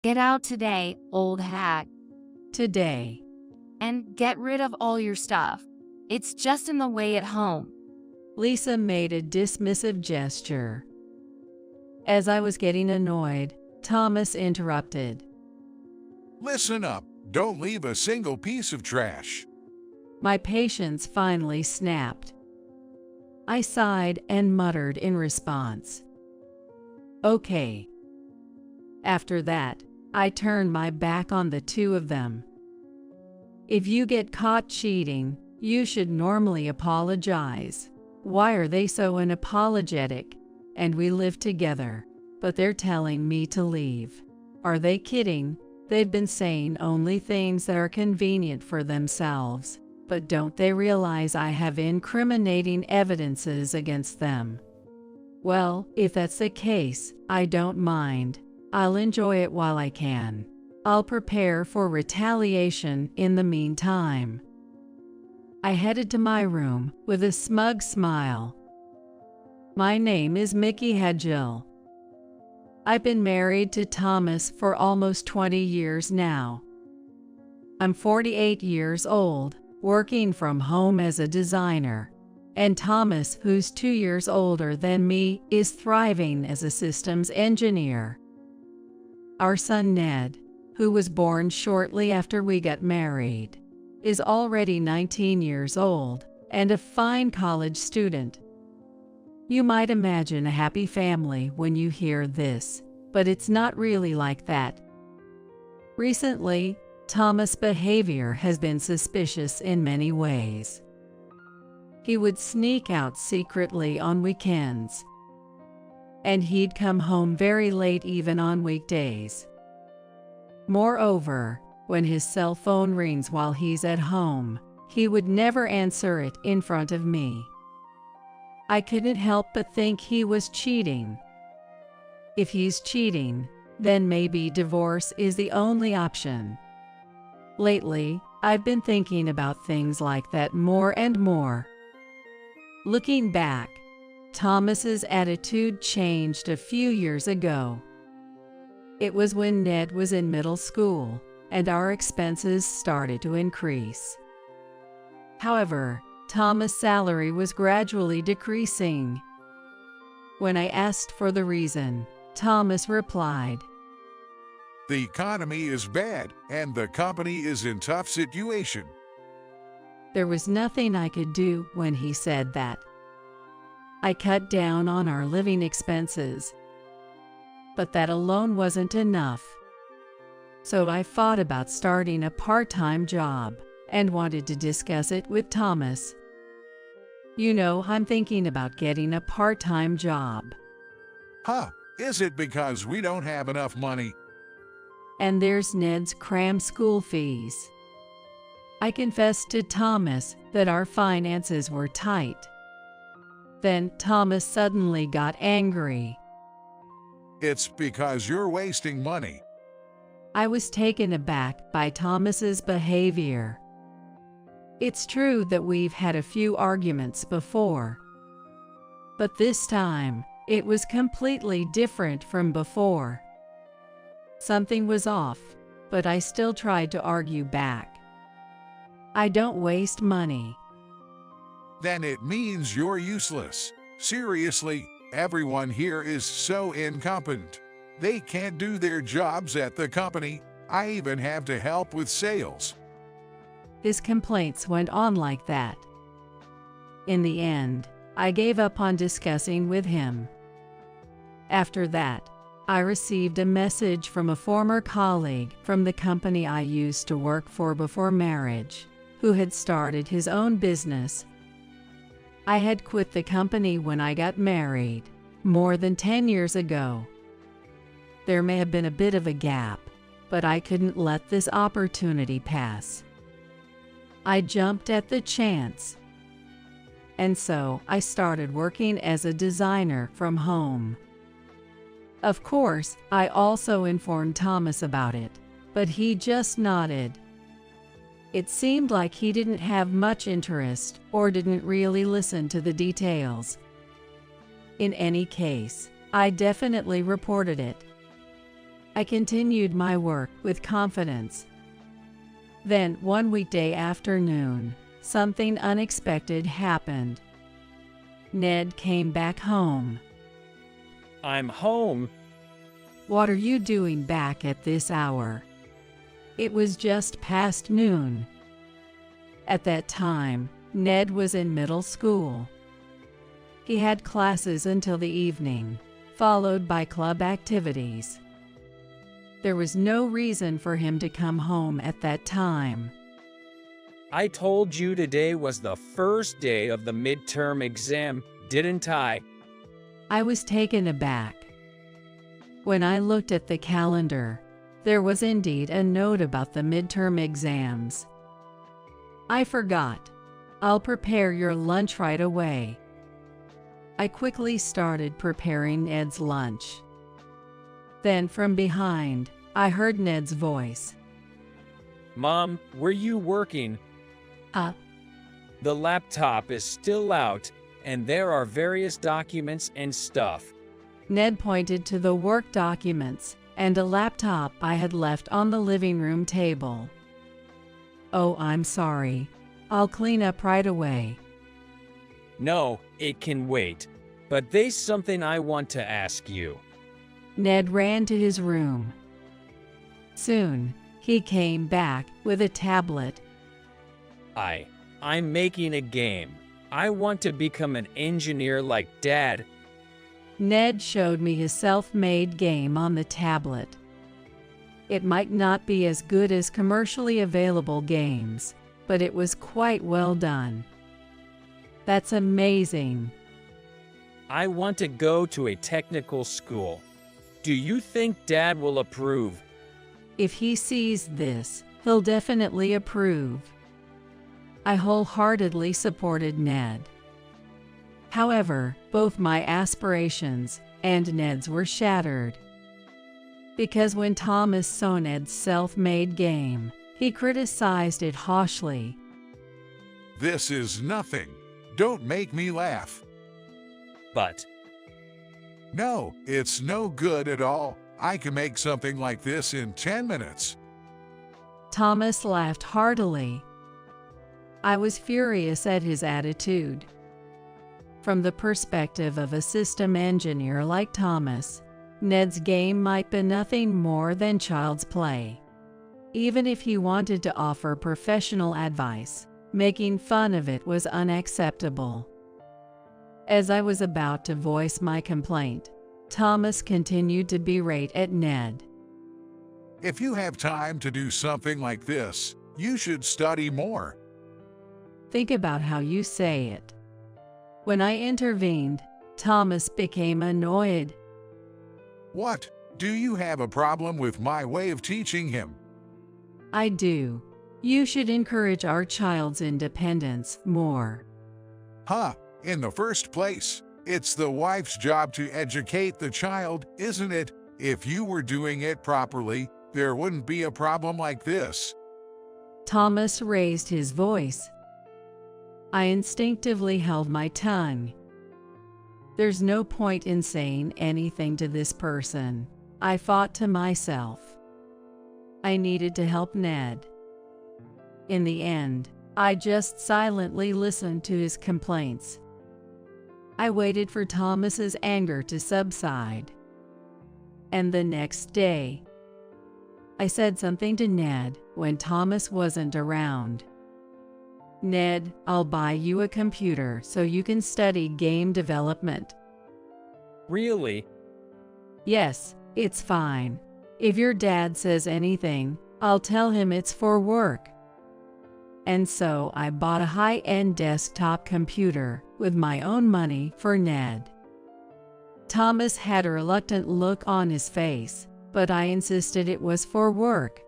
Get out today, old hack, Today. and get rid of all your stuff. It's just in the way at home. Lisa made a dismissive gesture. As I was getting annoyed, Thomas interrupted. Listen up. Don't leave a single piece of trash. My patience finally snapped. I sighed and muttered in response. Okay. After that, I turned my back on the two of them. If you get caught cheating, you should normally apologize. Why are they so unapologetic? And we live together, but they're telling me to leave. Are they kidding? They've been saying only things that are convenient for themselves, but don't they realize I have incriminating evidences against them? Well, if that's the case, I don't mind. I'll enjoy it while I can. I'll prepare for retaliation in the meantime. I headed to my room with a smug smile. My name is Mickey Hedgill. I've been married to Thomas for almost 20 years now. I'm 48 years old, working from home as a designer, and Thomas, who's 2 years older than me, is thriving as a systems engineer. Our son Ned, who was born shortly after we got married, is already 19 years old and a fine college student. You might imagine a happy family when you hear this, but it's not really like that. Recently, Thomas' behavior has been suspicious in many ways. He would sneak out secretly on weekends, and he'd come home very late even on weekdays. Moreover, when his cell phone rings while he's at home, he would never answer it in front of me. I couldn't help but think he was cheating. If he's cheating, then maybe divorce is the only option. Lately, I've been thinking about things like that more and more. Looking back, Thomas's attitude changed a few years ago. It was when Ned was in middle school, and our expenses started to increase. However, Thomas' salary was gradually decreasing. When I asked for the reason, Thomas replied, The economy is bad, and the company is in tough situation. There was nothing I could do when he said that. I cut down on our living expenses, but that alone wasn't enough. So I thought about starting a part-time job and wanted to discuss it with Thomas. You know, I'm thinking about getting a part-time job. Huh, is it because we don't have enough money? And there's Ned's cram school fees. I confessed to Thomas that our finances were tight. Then Thomas suddenly got angry. It's because you're wasting money. I was taken aback by Thomas's behavior. It's true that we've had a few arguments before, but this time it was completely different from before. Something was off, but I still tried to argue back. I don't waste money. Then it means you're useless. Seriously, everyone here is so incompetent. They can't do their jobs at the company. I even have to help with sales. His complaints went on like that. In the end, I gave up on discussing with him. After that, I received a message from a former colleague from the company I used to work for before marriage, who had started his own business. I had quit the company when I got married, more than 10 years ago. There may have been a bit of a gap, but I couldn't let this opportunity pass. I jumped at the chance. And so I started working as a designer from home. Of course, I also informed Thomas about it, but he just nodded. It seemed like he didn't have much interest or didn't really listen to the details. In any case, I definitely reported it. I continued my work with confidence. Then, one weekday afternoon, something unexpected happened. Ned came back home. I'm home. What are you doing back at this hour? It was just past noon. At that time, Ned was in middle school. He had classes until the evening, followed by club activities. There was no reason for him to come home at that time. I told you today was the first day of the midterm exam, didn't I? I was taken aback. When I looked at the calendar, there was indeed a note about the midterm exams. I forgot. I'll prepare your lunch right away. I quickly started preparing Ned's lunch. Then from behind, I heard Ned's voice. Mom, were you working? The laptop is still out, and there are various documents and stuff. Ned pointed to the work documents and a laptop I had left on the living room table. Oh, I'm sorry. I'll clean up right away. No, it can wait. But there's something I want to ask you. Ned ran to his room. Soon, he came back with a tablet. I'm making a game. I want to become an engineer like Dad. Ned showed me his self-made game on the tablet. It might not be as good as commercially available games, but it was quite well done. That's amazing. I want to go to a technical school. Do you think Dad will approve? If he sees this, he'll definitely approve. I wholeheartedly supported Ned. However, both my aspirations and Ned's were shattered. Because when Thomas saw Ned's self-made game, he criticized it harshly. This is nothing. Don't make me laugh. But No, it's no good at all. I can make something like this in 10 minutes. Thomas laughed heartily. I was furious at his attitude. From the perspective of a system engineer like Thomas, Ned's game might be nothing more than child's play. Even if he wanted to offer professional advice, making fun of it was unacceptable. As I was about to voice my complaint, Thomas continued to berate at Ned. If you have time to do something like this, you should study more. Think about how you say it. When I intervened, Thomas became annoyed. What? Do you have a problem with my way of teaching him? I do. You should encourage our child's independence more. In the first place, it's the wife's job to educate the child, isn't it? If you were doing it properly, there wouldn't be a problem like this. Thomas raised his voice. I instinctively held my tongue. There's no point in saying anything to this person, I thought to myself. I needed to help Ned. In the end, I just silently listened to his complaints. I waited for Thomas's anger to subside. And the next day, I said something to Ned when Thomas wasn't around. Ned, I'll buy you a computer so you can study game development. really? Yes, it's fine. If your dad says anything, I'll tell him it's for work. And so I bought a high-end desktop computer with my own money for Ned. Thomas had a reluctant look on his face, but I insisted it was for work.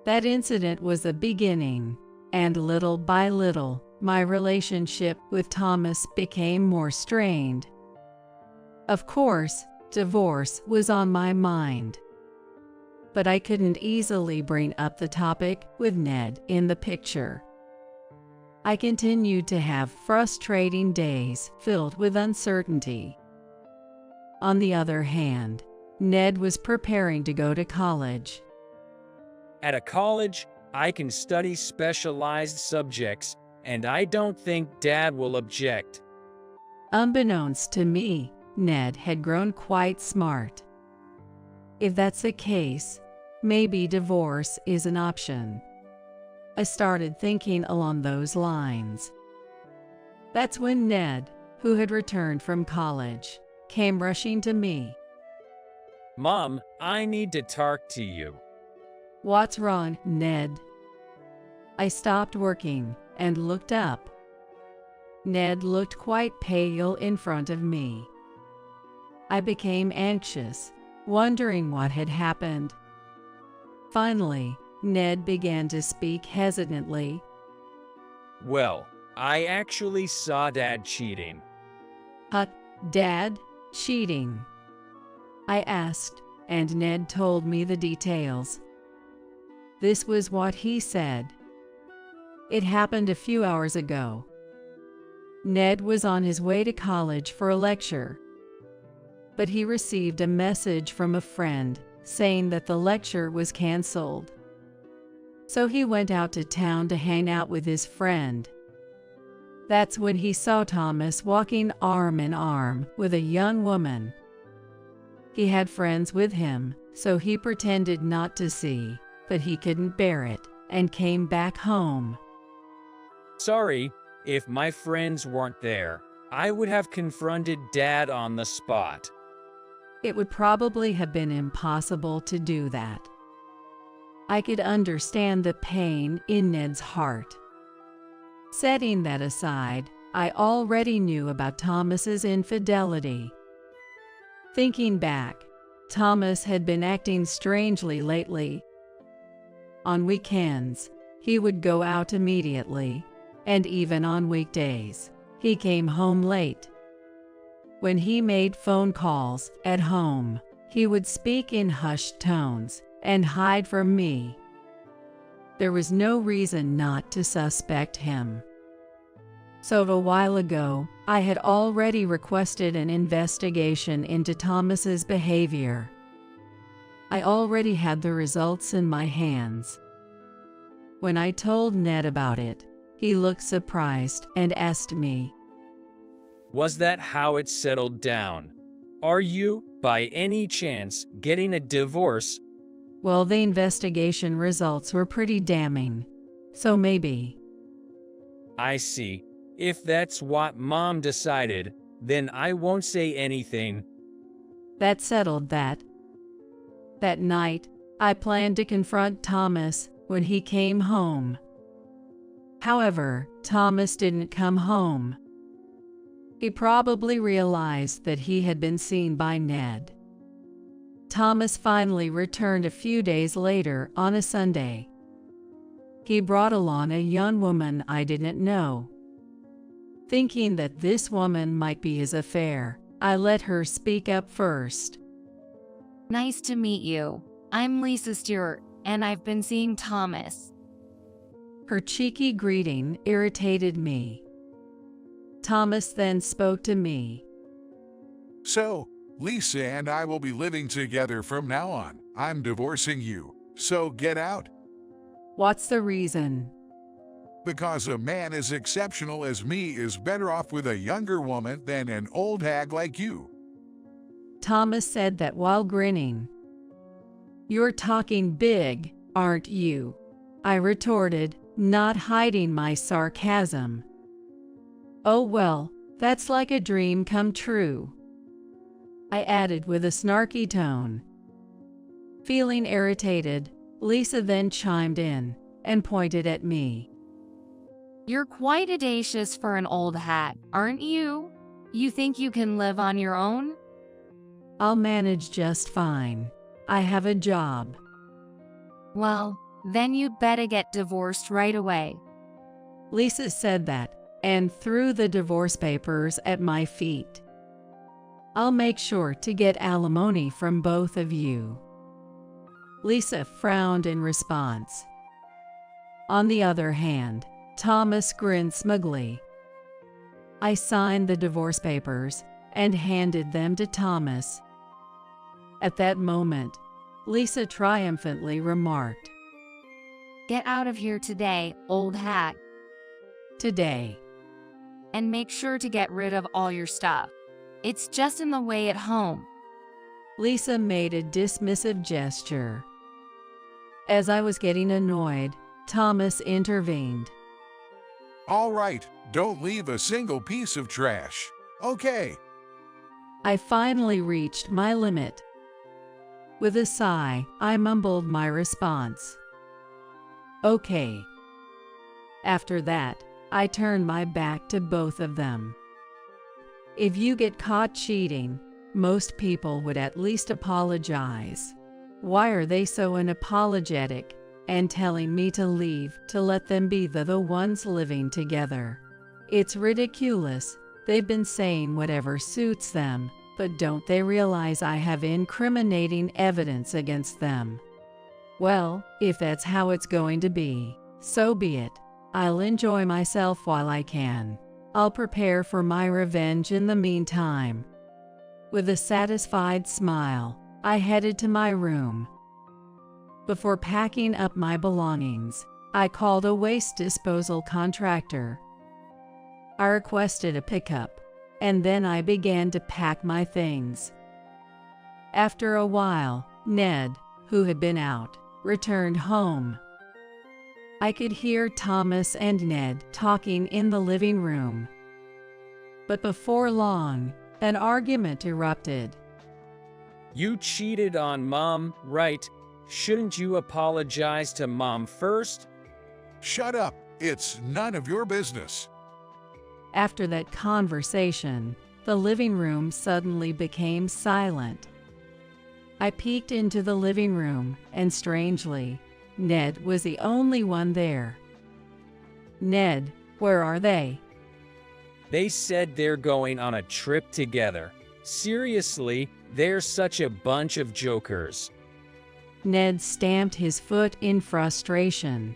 That incident was the beginning, and little by little, my relationship with Thomas became more strained. Of course, divorce was on my mind. But I couldn't easily bring up the topic with Ned in the picture. I continued to have frustrating days filled with uncertainty. On the other hand, Ned was preparing to go to college. At a college, I can study specialized subjects, and I don't think Dad will object. Unbeknownst to me, Ned had grown quite smart. If that's the case, maybe divorce is an option. I started thinking along those lines. That's when Ned, who had returned from college, came rushing to me. Mom, I need to talk to you. What's wrong, Ned? I stopped working and looked up. Ned looked quite pale in front of me. I became anxious, wondering what had happened. Finally, Ned began to speak hesitantly. Well, I actually saw Dad cheating. Dad? Cheating? I asked, and Ned told me the details. This was what he said. It happened a few hours ago. Ned was on his way to college for a lecture, but he received a message from a friend saying that the lecture was canceled. So he went out to town to hang out with his friend. That's when he saw Thomas walking arm in arm with a young woman. He had friends with him, so he pretended not to see, but he couldn't bear it and came back home. Sorry, if my friends weren't there, I would have confronted Dad on the spot. It would probably have been impossible to do that. I could understand the pain in Ned's heart. Setting that aside, I already knew about Thomas's infidelity. Thinking back, Thomas had been acting strangely lately. On weekends, he would go out immediately, and even on weekdays, he came home late. When he made phone calls at home, he would speak in hushed tones and hide from me. There was no reason not to suspect him. So a while ago, I had already requested an investigation into Thomas's behavior. I already had the results in my hands. When I told Ned about it, he looked surprised and asked me, Was that how it settled down? Are you, by any chance, getting a divorce? Well, the investigation results were pretty damning, so maybe. I see. If that's what Mom decided, then I won't say anything. That settled that. That night, I planned to confront Thomas when he came home. However, Thomas didn't come home. He probably realized that he had been seen by Ned. Thomas finally returned a few days later on a Sunday. He brought along a young woman I didn't know. Thinking that this woman might be his affair, I let her speak up first. Nice to meet you. I'm Lisa Stewart, and I've been seeing Thomas. Her cheeky greeting irritated me. Thomas then spoke to me. So, Lisa and I will be living together from now on. I'm divorcing you, so get out. What's the reason? Because a man as exceptional as me is better off with a younger woman than an old hag like you. Thomas said that while grinning. You're talking big, aren't you? I retorted, not hiding my sarcasm. Oh well, that's like a dream come true, I added with a snarky tone. Feeling irritated, Lisa then chimed in and pointed at me. You're quite audacious for an old hag, aren't you? You think you can live on your own? I'll manage just fine. I have a job. Well, then you'd better get divorced right away. Lisa said that and threw the divorce papers at my feet. I'll make sure to get alimony from both of you. Lisa frowned in response. On the other hand, Thomas grinned smugly. I signed the divorce papers and handed them to Thomas. At that moment, Lisa triumphantly remarked, Get out of here today, old hat, "Today." and make sure to get rid of all your stuff. It's just in the way at home. Lisa made a dismissive gesture. As I was getting annoyed, Thomas intervened. All right, don't leave a single piece of trash. Okay. I finally reached my limit. With a sigh, I mumbled my response. Okay. After that, I turned my back to both of them. If you get caught cheating, most people would at least apologize. Why are they so unapologetic and telling me to leave to let them be the ones living together? It's ridiculous. They've been saying whatever suits them, but don't they realize I have incriminating evidence against them? Well, if that's how it's going to be, so be it. I'll enjoy myself while I can. I'll prepare for my revenge in the meantime. With a satisfied smile, I headed to my room. Before packing up my belongings, I called a waste disposal contractor. I requested a pickup, and then I began to pack my things. After a while, Ned, who had been out, returned home. I could hear Thomas and Ned talking in the living room. But before long, an argument erupted. You cheated on Mom, right? Shouldn't you apologize to Mom first? Shut up. It's none of your business. After that conversation, the living room suddenly became silent. I peeked into the living room, and strangely, Ned was the only one there. Ned, where are they? They said they're going on a trip together. Seriously, they're such a bunch of jokers. Ned stamped his foot in frustration.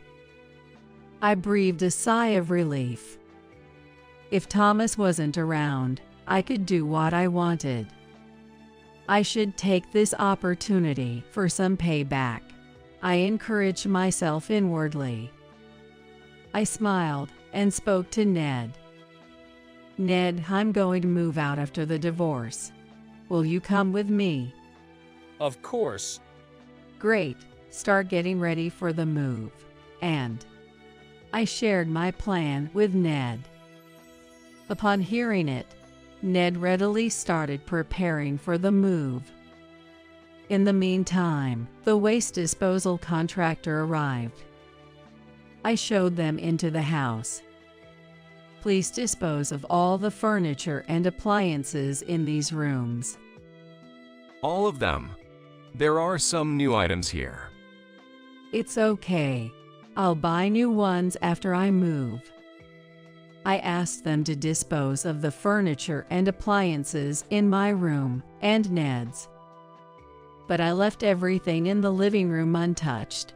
I breathed a sigh of relief. If Thomas wasn't around, I could do what I wanted. I should take this opportunity for some payback. I encouraged myself inwardly. I smiled and spoke to Ned. Ned, I'm going to move out after the divorce. Will you come with me? Of course. Great. Start getting ready for the move. And I shared my plan with Ned. Upon hearing it, Ned readily started preparing for the move. In the meantime, the waste disposal contractor arrived. I showed them into the house. Please dispose of all the furniture and appliances in these rooms. All of them. There are some new items here. It's okay. I'll buy new ones after I move. I asked them to dispose of the furniture and appliances in my room and Ned's. But I left everything in the living room untouched.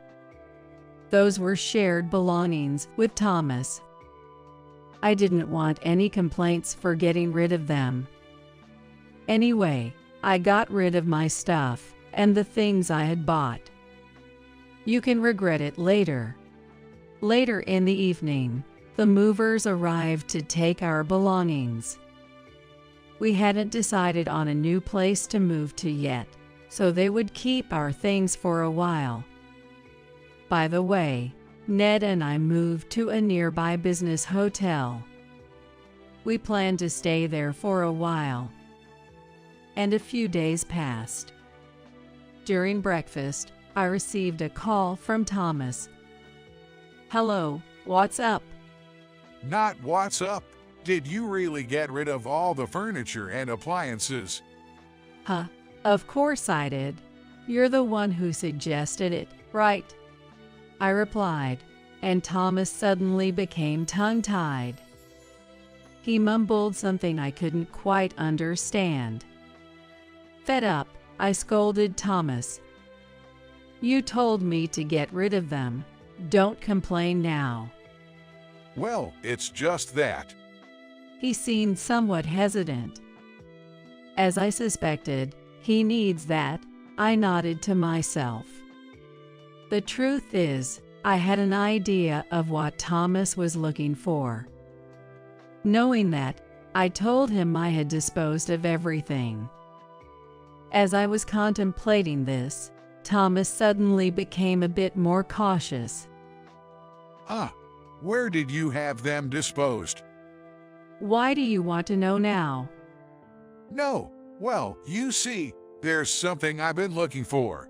Those were shared belongings with Thomas. I didn't want any complaints for getting rid of them. Anyway, I got rid of my stuff and the things I had bought. You can regret it later. Later in the evening, the movers arrived to take our belongings. We hadn't decided on a new place to move to yet, so they would keep our things for a while. By the way, Ned and I moved to a nearby business hotel. We planned to stay there for a while. And a few days passed. During breakfast, I received a call from Thomas. Hello, what's up? Not what's up. Did you really get rid of all the furniture and appliances? Huh, of course I did. You're the one who suggested it, right? I replied, and Thomas suddenly became tongue-tied. He mumbled something I couldn't quite understand. Fed up, I scolded Thomas. You told me to get rid of them. Don't complain now. Well, it's just that. He seemed somewhat hesitant. As I suspected, he needs that I nodded to myself. The truth is, I had an idea of what Thomas was looking for. Knowing that, I told him I had disposed of everything. As I was contemplating this, Thomas suddenly became a bit more cautious. Where did you have them disposed? Why do you want to know now? No, well, you see, there's something I've been looking for.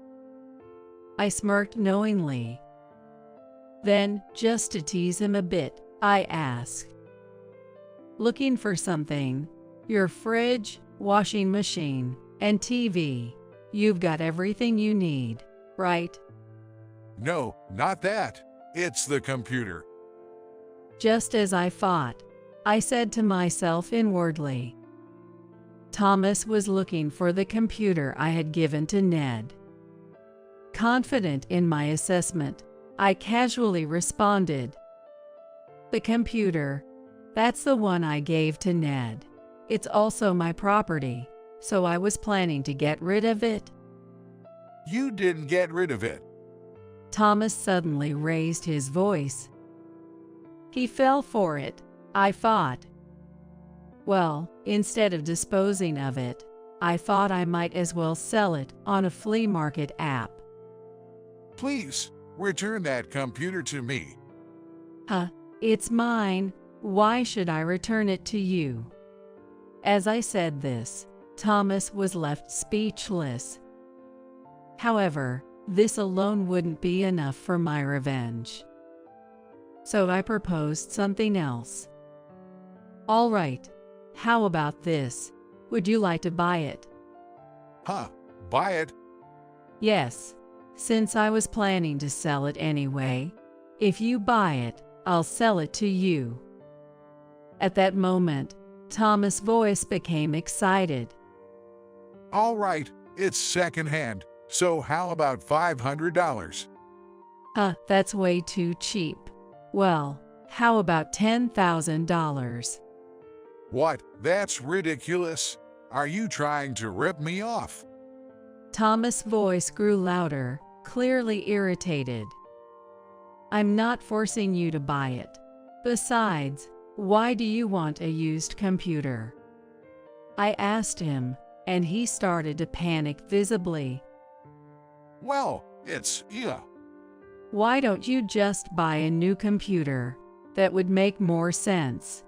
I smirked knowingly. Then, just to tease him a bit, I asked. Looking for something? Your fridge, washing machine, and TV. You've got everything you need, right? No, not that. It's the computer. Just as I thought, I said to myself inwardly. Thomas was looking for the computer I had given to Ned. Confident in my assessment, I casually responded, "The computer, that's the one I gave to Ned. It's also my property, so I was planning to get rid of it." You didn't get rid of it. Thomas suddenly raised his voice. He fell for it, I thought. Well, instead of disposing of it, I thought I might as well sell it on a flea market app. Please, return that computer to me. It's mine. Why should I return it to you? As I said this, Thomas was left speechless. However, this alone wouldn't be enough for my revenge. So I proposed something else. All right, how about this? Would you like to buy it? Buy it? Yes, since I was planning to sell it anyway. If you buy it, I'll sell it to you. At that moment, Thomas' voice became excited. All right, it's secondhand, so how about $500? That's way too cheap. Well, how about $10,000? What? That's ridiculous. Are you trying to rip me off? Thomas' voice grew louder, clearly irritated. I'm not forcing you to buy it. Besides, why do you want a used computer? I asked him, and he started to panic visibly. Well, Why don't you just buy a new computer? That would make more sense.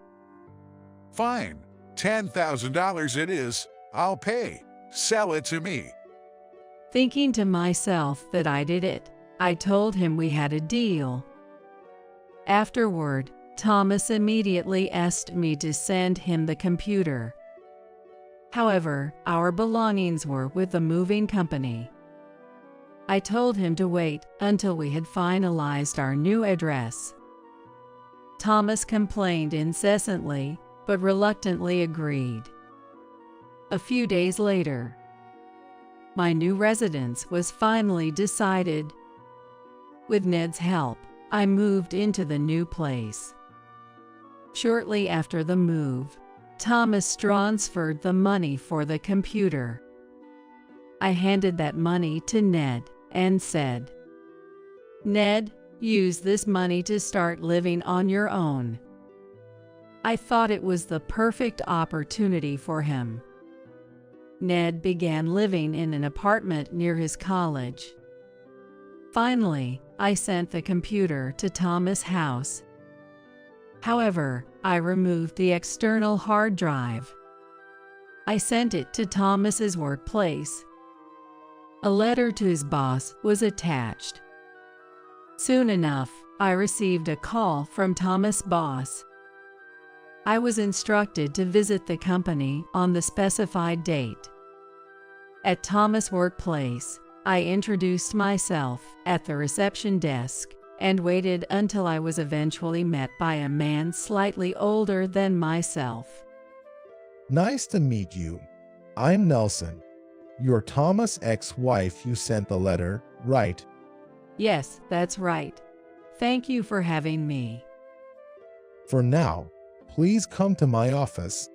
Fine. $10,000 it is. I'll pay. Sell it to me. Thinking to myself that I did it, I told him we had a deal. Afterward, Thomas immediately asked me to send him the computer. However, our belongings were with the moving company. I told him to wait until we had finalized our new address. Thomas complained incessantly, but reluctantly agreed. A few days later, my new residence was finally decided. With Ned's help, I moved into the new place. Shortly after the move, Thomas transferred the money for the computer. I handed that money to Ned and said, "Ned, use this money to start living on your own." I thought it was the perfect opportunity for him. Ned began living in an apartment near his college. Finally, I sent the computer to Thomas' house. However, I removed the external hard drive. I sent it to Thomas's workplace. A letter to his boss was attached. Soon enough, I received a call from Thomas' boss. I was instructed to visit the company on the specified date. At Thomas' workplace, I introduced myself at the reception desk and waited until I was eventually met by a man slightly older than myself. Nice to meet you. I'm Nelson. You're Thomas' ex-wife you sent the letter, right? Yes, that's right. Thank you for having me. For now, please come to my office.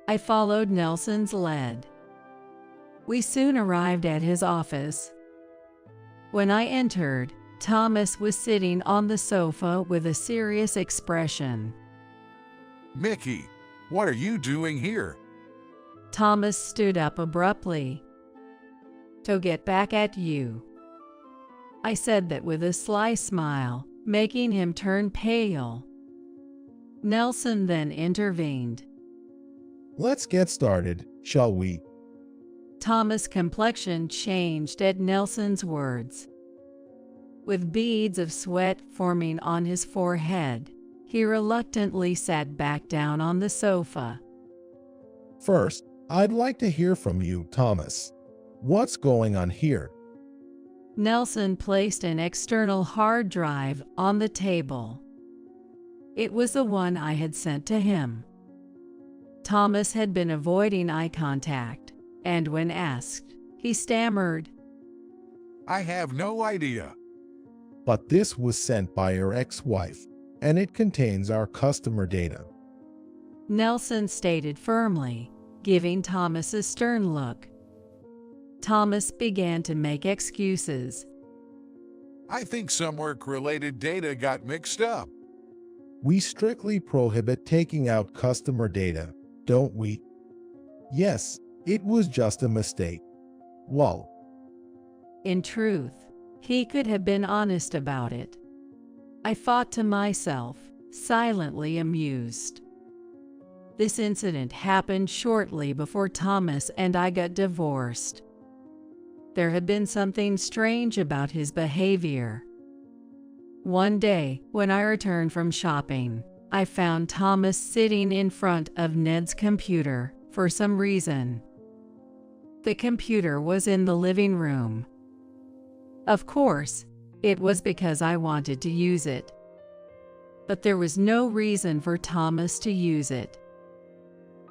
I followed Nelson's lead. We soon arrived at his office. When I entered, Thomas was sitting on the sofa with a serious expression. Mickey, what are you doing here? Thomas stood up abruptly. "To get back at you." I said that with a sly smile, making him turn pale. Nelson then intervened. Let's get started, shall we? Thomas' complexion changed at Nelson's words. With beads of sweat forming on his forehead, he reluctantly sat back down on the sofa. First, I'd like to hear from you, Thomas. What's going on here? Nelson placed an external hard drive on the table. It was the one I had sent to him. Thomas had been avoiding eye contact, and when asked, he stammered. I have no idea. But this was sent by your ex-wife, and it contains our customer data. Nelson stated firmly, giving Thomas a stern look. Thomas began to make excuses. I think some work-related data got mixed up. We strictly prohibit taking out customer data, don't we? Yes, it was just a mistake. Well, In truth, he could have been honest about it. I thought to myself, silently amused. This incident happened shortly before Thomas and I got divorced. There had been something strange about his behavior. One day, when I returned from shopping, I found Thomas sitting in front of Ned's computer for some reason. The computer was in the living room. Of course, it was because I wanted to use it. But there was no reason for Thomas to use it.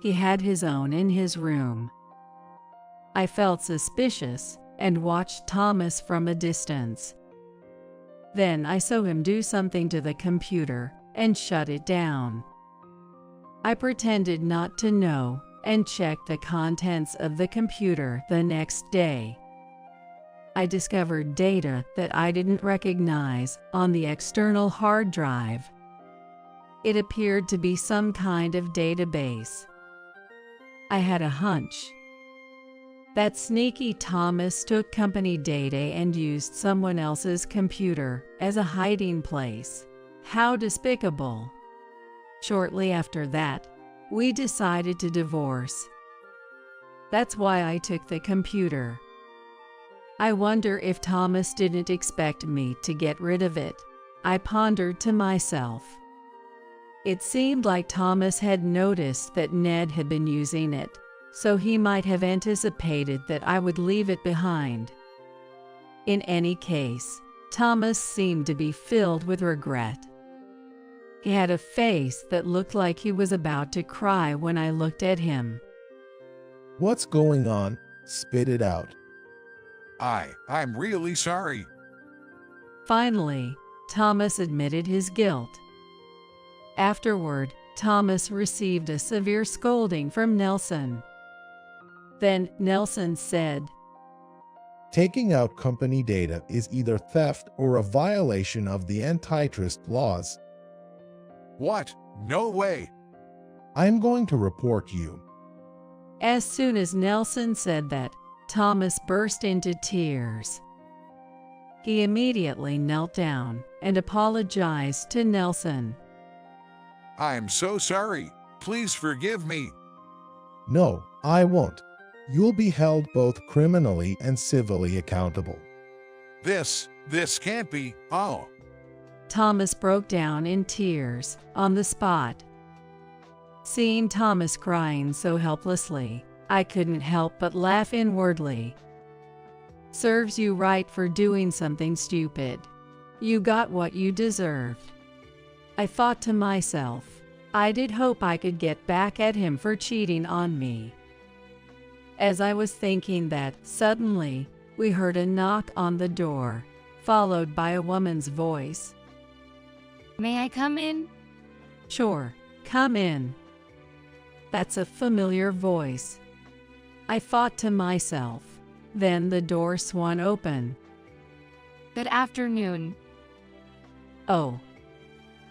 He had his own in his room. I felt suspicious and watched Thomas from a distance. Then I saw him do something to the computer and shut it down. I pretended not to know and checked the contents of the computer the next day. I discovered data that I didn't recognize on the external hard drive. It appeared to be some kind of database. I had a hunch. That sneaky Thomas took company data and used someone else's computer as a hiding place. How despicable. Shortly after that, we decided to divorce. That's why I took the computer. I wonder if Thomas didn't expect me to get rid of it. I pondered to myself. It seemed like Thomas had noticed that Ned had been using it, so he might have anticipated that I would leave it behind. In any case, Thomas seemed to be filled with regret. He had a face that looked like he was about to cry when I looked at him. what's going on? Spit it out. I'm really sorry. Finally, Thomas admitted his guilt. Afterward, Thomas received a severe scolding from Nelson. Then Nelson said, Taking out company data is either theft or a violation of the antitrust laws. What? No way. I'm going to report you. As soon as Nelson said that, Thomas burst into tears. He immediately knelt down and apologized to Nelson. I'm so sorry. Please forgive me. No, I won't. You'll be held both criminally and civilly accountable. This can't be. Oh, Thomas broke down in tears on the spot. Seeing Thomas crying so helplessly, I couldn't help but laugh inwardly. Serves you right for doing something stupid. You got what you deserved. I thought to myself, I did hope I could get back at him for cheating on me. As I was thinking that, suddenly, we heard a knock on the door, followed by a woman's voice. May I come in? Sure, come in. That's a familiar voice. I thought to myself. Then the door swung open. Good afternoon. Oh.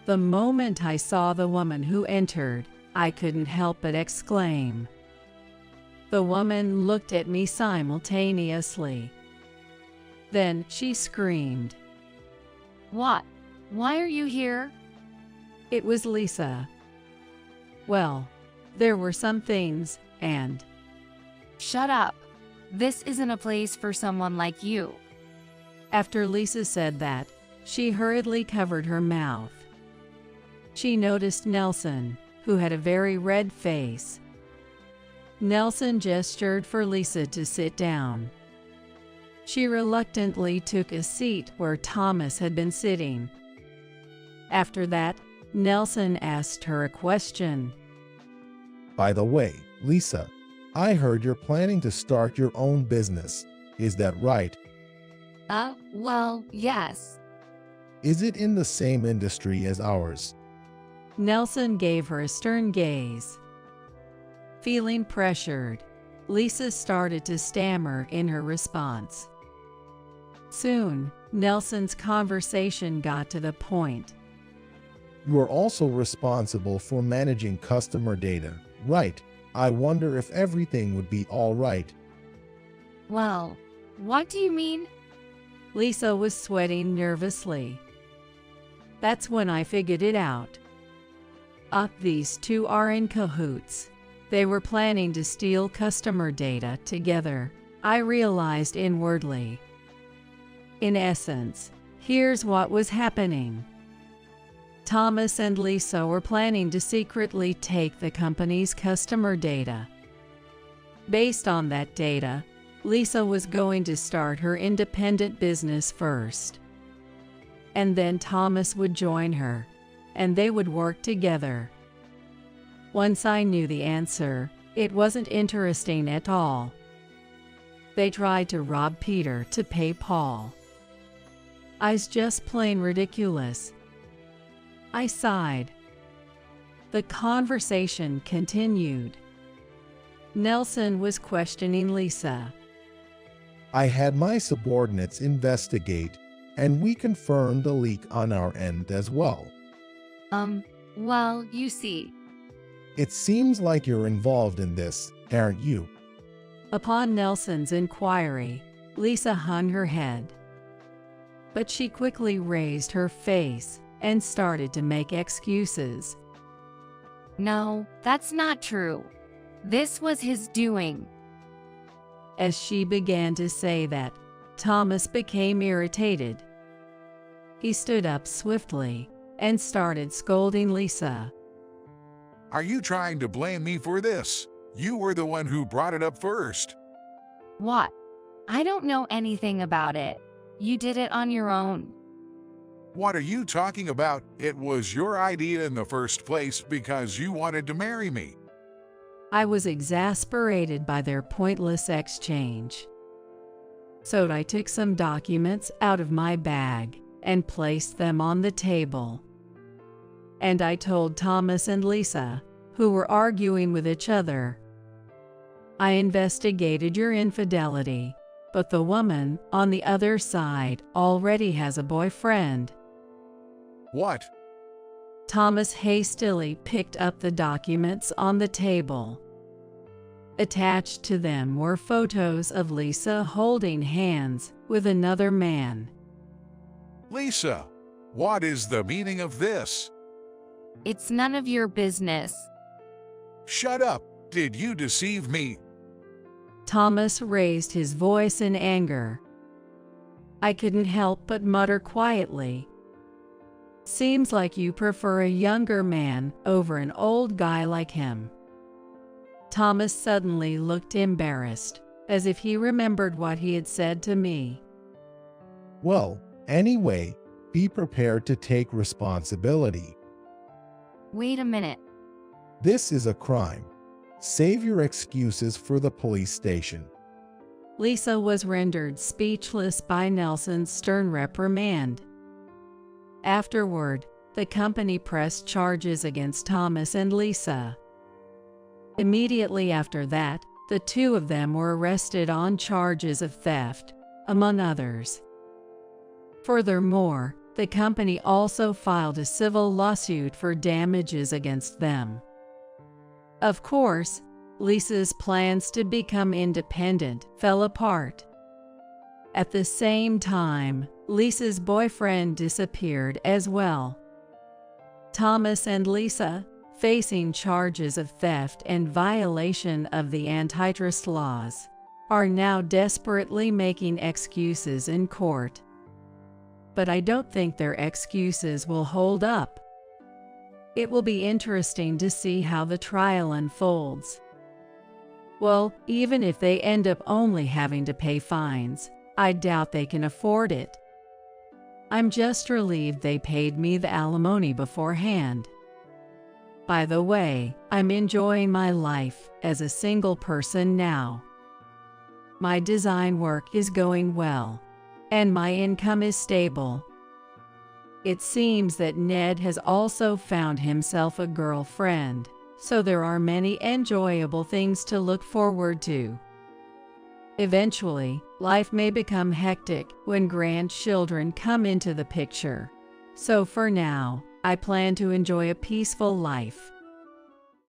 The moment I saw the woman who entered, I couldn't help but exclaim. The woman looked at me simultaneously. Then she screamed. What? Why are you here? It was Lisa. Well, there were some things, and... Shut up. This isn't a place for someone like you. After Lisa said that, she hurriedly covered her mouth. She noticed Nelson, who had a very red face. Nelson gestured for Lisa to sit down. She reluctantly took a seat where Thomas had been sitting. After that, Nelson asked her a question. By the way, Lisa, I heard you're planning to start your own business. Is that right? Well, yes. Is it in the same industry as ours? Nelson gave her a stern gaze. Feeling pressured, Lisa started to stammer in her response. Soon, Nelson's conversation got to the point. You are also responsible for managing customer data, right? I wonder if everything would be all right. Well, what do you mean? Lisa was sweating nervously. That's when I figured it out. These two are in cahoots. They were planning to steal customer data together, I realized inwardly. In essence, here's what was happening. Thomas and Lisa were planning to secretly take the company's customer data. Based on that data, Lisa was going to start her independent business first. And then Thomas would join her, and they would work together. Once I knew the answer, it wasn't interesting at all. They tried to rob Peter to pay Paul. It's just plain ridiculous. I sighed. The conversation continued. Nelson was questioning Lisa. I had my subordinates investigate, and we confirmed the leak on our end as well. Well, you see. It seems like you're involved in this, aren't you? Upon Nelson's inquiry, Lisa hung her head. But she quickly raised her face and started to make excuses. No, that's not true. This was his doing. As she began to say that, Thomas became irritated. He stood up swiftly and started scolding Lisa. Are you trying to blame me for this? You were the one who brought it up first. What? I don't know anything about it. You did it on your own. What are you talking about? It was your idea in the first place because you wanted to marry me. I was exasperated by their pointless exchange. So I took some documents out of my bag and placed them on the table. And I told Thomas and Lisa, who were arguing with each other, I investigated your infidelity, but the woman on the other side already has a boyfriend. What? Thomas hastily picked up the documents on the table. Attached to them were photos of Lisa holding hands with another man. Lisa, what is the meaning of this? It's none of your business. Shut up! Did you deceive me? Thomas raised his voice in anger. I couldn't help but mutter quietly. Seems like you prefer a younger man over an old guy like him. Thomas suddenly looked embarrassed, as if he remembered what he had said to me. Well, anyway, be prepared to take responsibility. Wait a minute. This is a crime. Save your excuses for the police station. Lisa was rendered speechless by Nelson's stern reprimand. Afterward, the company pressed charges against Thomas and Lisa. Immediately after that, The two of them were arrested on charges of theft, among others. Furthermore, the company also filed a civil lawsuit for damages against them. Of course, Lisa's plans to become independent fell apart. At the same time, Lisa's boyfriend disappeared as well. Thomas and Lisa, facing charges of theft and violation of the antitrust laws, are now desperately making excuses in court. But I don't think their excuses will hold up. It will be interesting to see how the trial unfolds. Well, even if they end up only having to pay fines, I doubt they can afford it. I'm just relieved they paid me the alimony beforehand. By the way, I'm enjoying my life as a single person now. My design work is going well, and my income is stable. It seems that Ned has also found himself a girlfriend, so there are many enjoyable things to look forward to. Eventually, life may become hectic when grandchildren come into the picture. So for now, I plan to enjoy a peaceful life.